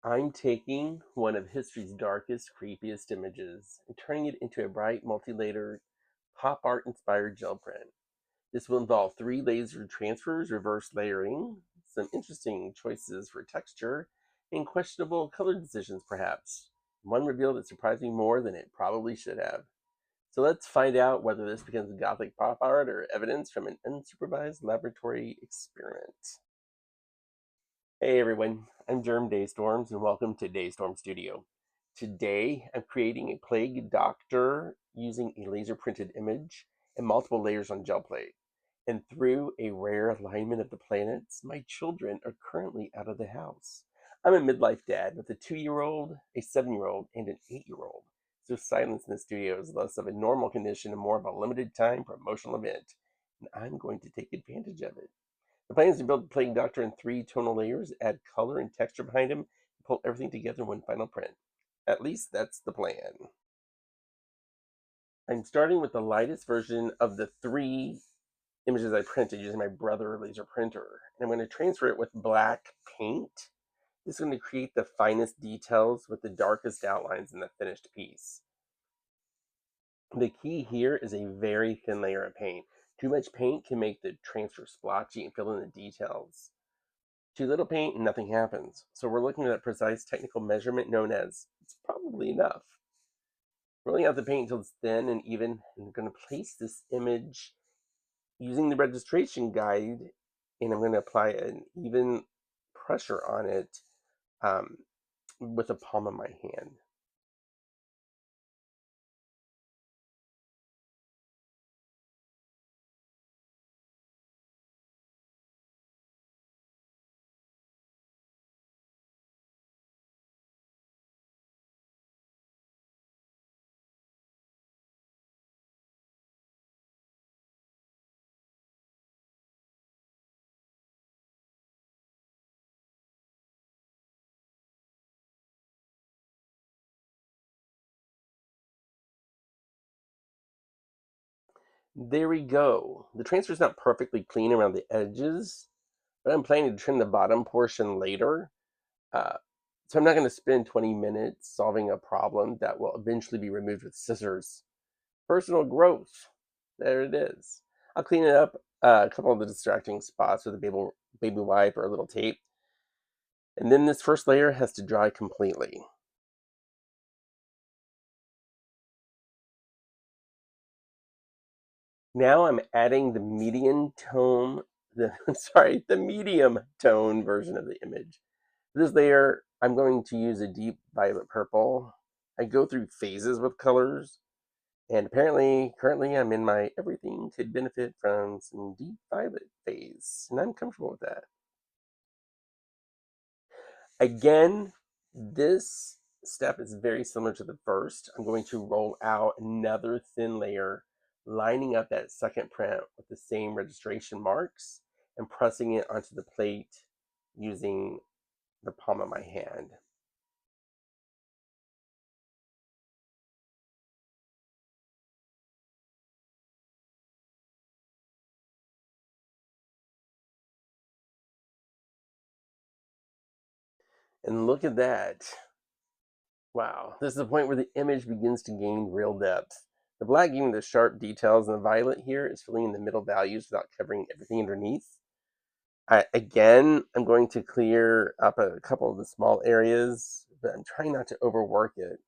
I'm taking one of history's darkest, creepiest images and turning it into a bright, multi-layered, pop art-inspired gel print. This will involve 3 laser transfers, reverse layering, some interesting choices for texture, and questionable color decisions, perhaps. One reveal that surprised me more than it probably should have. So let's find out whether this becomes gothic pop art or evidence from an unsupervised laboratory experiment. Hey everyone, I'm Germ Daystorms and welcome to Daystorm Studio. Today I'm creating a plague doctor using a laser printed image and multiple layers on gel plate. And through a rare alignment of the planets, my children are currently out of the house. I'm a midlife dad with a 2-year-old, a 7-year-old, and an 8-year-old. So silence in the studio is less of a normal condition and more of a limited time promotional event. And I'm going to take advantage of it. The plan is to build the Plague Doctor in 3 tonal layers, add color and texture behind him, and pull everything together in one final print. At least that's the plan. I'm starting with the lightest version of the 3 images I printed using my Brother laser printer. And I'm going to transfer it with black paint. This is going to create the finest details with the darkest outlines in the finished piece. The key here is a very thin layer of paint. Too much paint can make the transfer splotchy and fill in the details. Too little paint and nothing happens. So we're looking at a precise technical measurement known as it's probably enough. Rolling out the paint until it's thin and even, and I'm going to place this image using the registration guide, and I'm going to apply an even pressure on it with the palm of my hand. There we go. The transfer is not perfectly clean around the edges, but I'm planning to trim the bottom portion later. Uh, so I'm not going to spend 20 minutes solving a problem that will eventually be removed with scissors. Personal growth. There it is. I'll clean it up a couple of the distracting spots with a baby wipe or a little tape. And then this first layer has to dry completely. Now I'm adding the medium tone, the medium tone version of the image. For this layer, I'm going to use a deep violet purple. I go through phases with colors, and apparently, currently I'm in my everything could benefit from some deep violet phase, and I'm comfortable with that. Again, this step is very similar to the first. I'm going to roll out another thin layer, lining up that second print with the same registration marks and pressing it onto the plate using the palm of my hand. And look at that. Wow, this is the point where the image begins to gain real depth. The black giving the sharp details, and the violet here is filling in the middle values without covering everything underneath. I'm going to clear up a couple of the small areas, but I'm trying not to overwork it.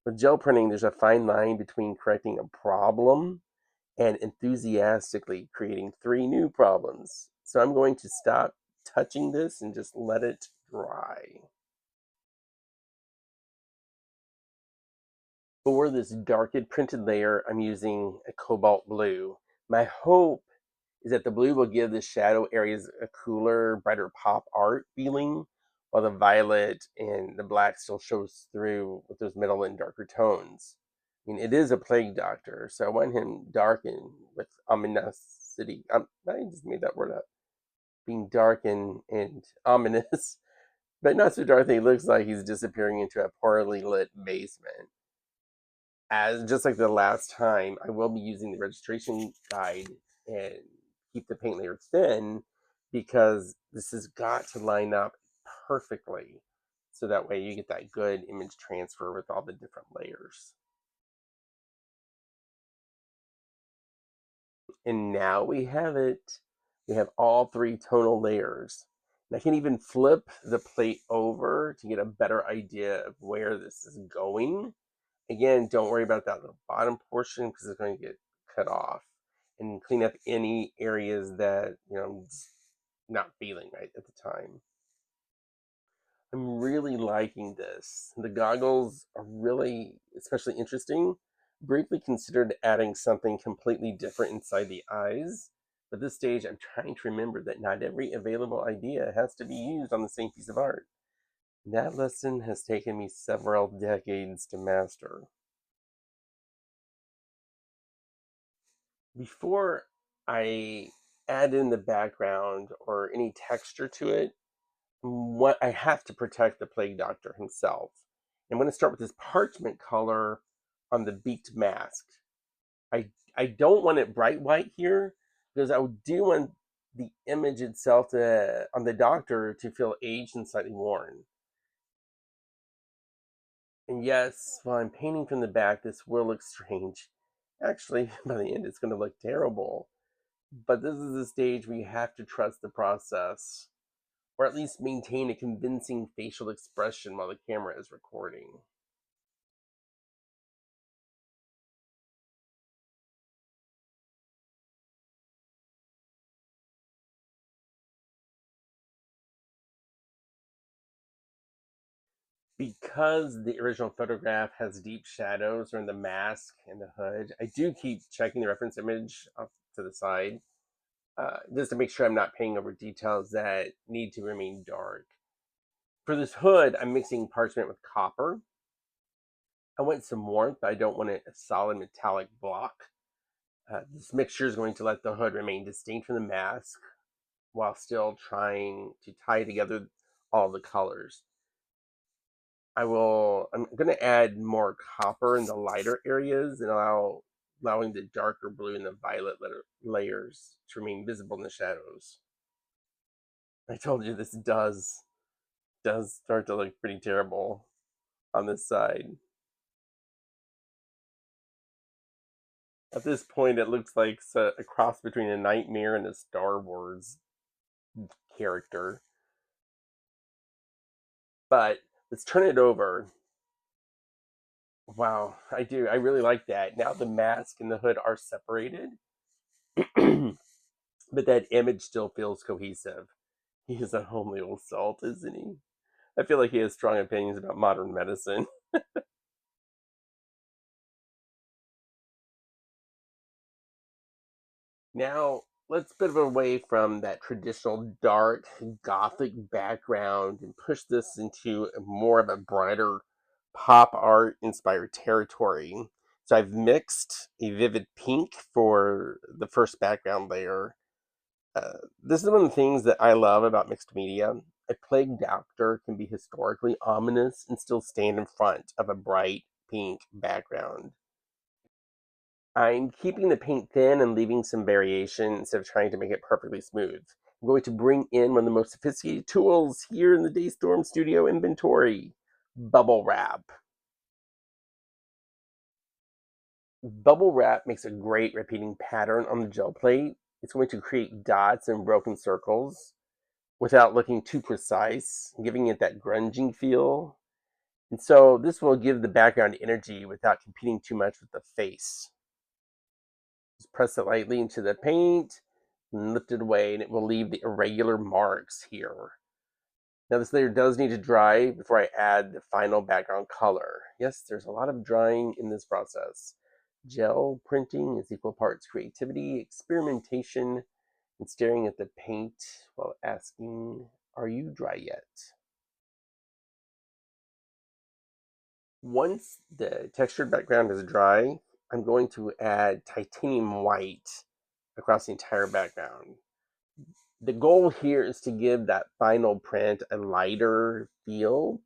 With gel printing, there's a fine line between correcting a problem and enthusiastically creating 3 new problems. So I'm going to stop touching this and just let it dry. For this darkened printed layer, I'm using a cobalt blue. My hope is that the blue will give the shadow areas a cooler, brighter pop art feeling, while the violet and the black still shows through with those middle and darker tones. I mean, it is a plague doctor, so I want him darkened with ominosity. I just made that word up. Being dark and ominous, but not so dark that he looks like he's disappearing into a poorly lit basement. As just like the last time, I will be using the registration guide and keep the paint layer thin because this has got to line up perfectly. So that way you get that good image transfer with all the different layers. And now we have it. We have all three tonal layers. And I can even flip the plate over to get a better idea of where this is going. Again, don't worry about that little bottom portion because it's going to get cut off. And clean up any areas that, I'm not feeling right at the time. I'm really liking this. The goggles are really especially interesting. Briefly considered adding something completely different inside the eyes, but at this stage I'm trying to remember that not every available idea has to be used on the same piece of art. That lesson has taken me several decades to master. Before I add in the background or any texture to it, what I have to protect the plague doctor himself. I'm going to start with this parchment color on the beaked mask. I don't want it bright white here because I do want the image itself on the doctor to feel aged and slightly worn. And yes, while I'm painting from the back, this will look strange. Actually, by the end, it's going to look terrible. But this is the stage where you have to trust the process, or at least maintain a convincing facial expression while the camera is recording. Because the original photograph has deep shadows around the mask and the hood, I do keep checking the reference image off to the side, just to make sure I'm not painting over details that need to remain dark. For this hood, I'm mixing parchment with copper. I want some warmth, but I don't want a solid metallic block. This mixture is going to let the hood remain distinct from the mask while still trying to tie together all the colors. I'm going to add more copper in the lighter areas and allowing the darker blue and the violet layers to remain visible in the shadows. I told you this does start to look pretty terrible on this side. At this point, it looks like a cross between a nightmare and a Star Wars character. But let's turn it over. Wow, I do. I really like that. Now the mask and the hood are separated, but that image still feels cohesive. He is a homely old salt, isn't he? I feel like he has strong opinions about modern medicine. Now, let's pivot away from that traditional dark gothic background and push this into more of a brighter pop art inspired territory. So I've mixed a vivid pink for the first background layer. This is one of the things that I love about mixed media. A plague doctor can be historically ominous and still stand in front of a bright pink background. I'm keeping the paint thin and leaving some variation instead of trying to make it perfectly smooth. I'm going to bring in one of the most sophisticated tools here in the Daystorm Studio inventory, bubble wrap. Bubble wrap makes a great repeating pattern on the gel plate. It's going to create dots and broken circles without looking too precise, giving it that grunging feel. And so this will give the background energy without competing too much with the face. Just press it lightly into the paint and lift it away, and it will leave the irregular marks here. Now this layer does need to dry before I add the final background color. Yes, there's a lot of drying in this process. Gel printing is equal parts creativity, experimentation, and staring at the paint while asking, are you dry yet? Once the textured background is dry, I'm going to add titanium white across the entire background. The goal here is to give that final print a lighter feel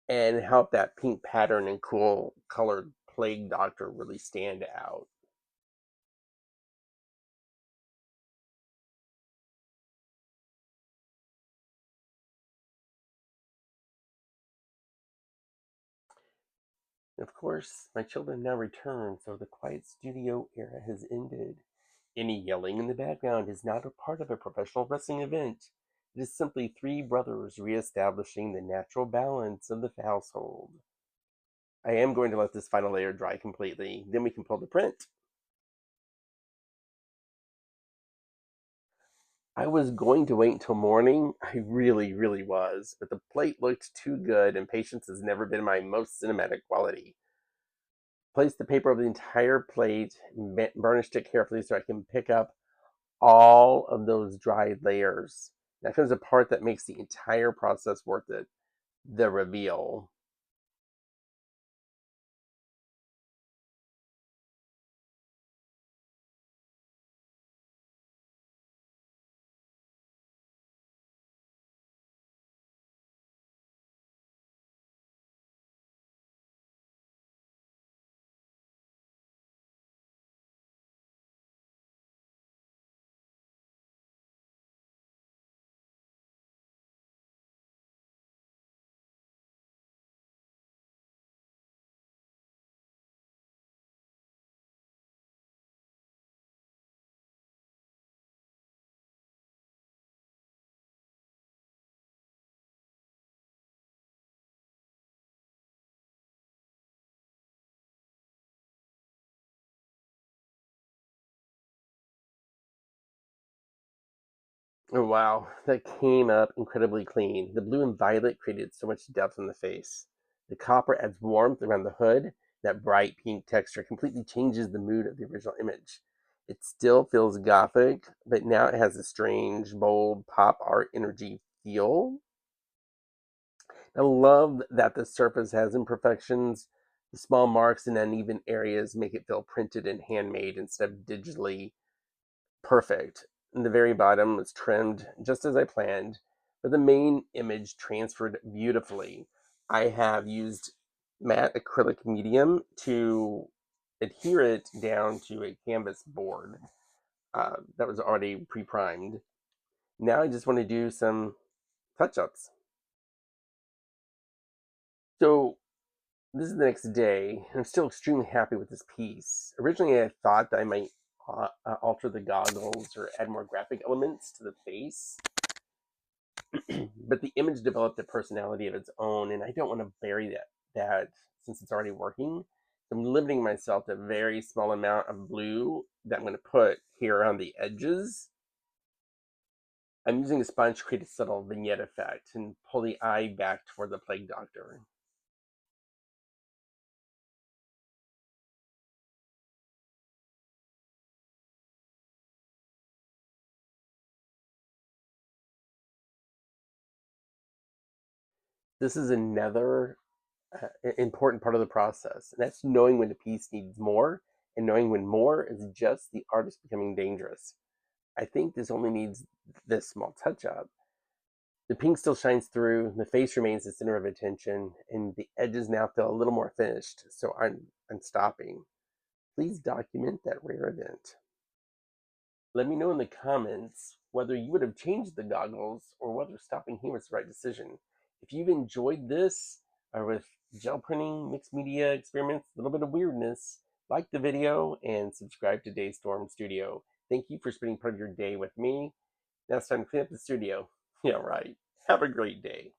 and help that pink pattern and cool colored plague doctor really stand out. Of course, my children now return, so the quiet studio era has ended. Any yelling in the background is not a part of a professional wrestling event. It is simply three brothers reestablishing the natural balance of the household. I am going to let this final layer dry completely, then we can pull the print. I was going to wait until morning. I really was, but the plate looked too good, and patience has never been my most cinematic quality. Place the paper over the entire plate, burnished it carefully so I can pick up all of those dried layers. Now comes the part that makes the entire process worth it, the reveal. Oh, wow, that came up incredibly clean. The blue and violet created so much depth on the face. The copper adds warmth around the hood. That bright pink texture completely changes the mood of the original image. It still feels gothic, but now it has a strange, bold pop art energy feel. I love that the surface has imperfections. The small marks and uneven areas make it feel printed and handmade instead of digitally perfect. And the very bottom was trimmed just as I planned, but the main image transferred beautifully. I have used matte acrylic medium to adhere it down to a canvas board that was already pre-primed. Now I just want to do some touch-ups. So this is the next day, and I'm still extremely happy with this piece. Originally, I thought that I might alter the goggles or add more graphic elements to the face, but the image developed a personality of its own, and I don't want to bury that since it's already working. So I'm limiting myself to a very small amount of blue that I'm going to put here on the edges. I'm using a sponge to create a subtle vignette effect and pull the eye back toward the plague doctor. This is another important part of the process, and that's knowing when a piece needs more and knowing when more is just the artist becoming dangerous. I think this only needs this small touch up. The pink still shines through, the face remains the center of attention, and the edges now feel a little more finished, so I'm stopping. Please document that rare event. Let me know in the comments whether you would have changed the goggles or whether stopping here was the right decision. If you've enjoyed this, or with gel printing, mixed media experiments, a little bit of weirdness, like the video and subscribe to Daystorm Studio. Thank you for spending part of your day with me. Now it's time to clean up the studio. Yeah, right. Have a great day.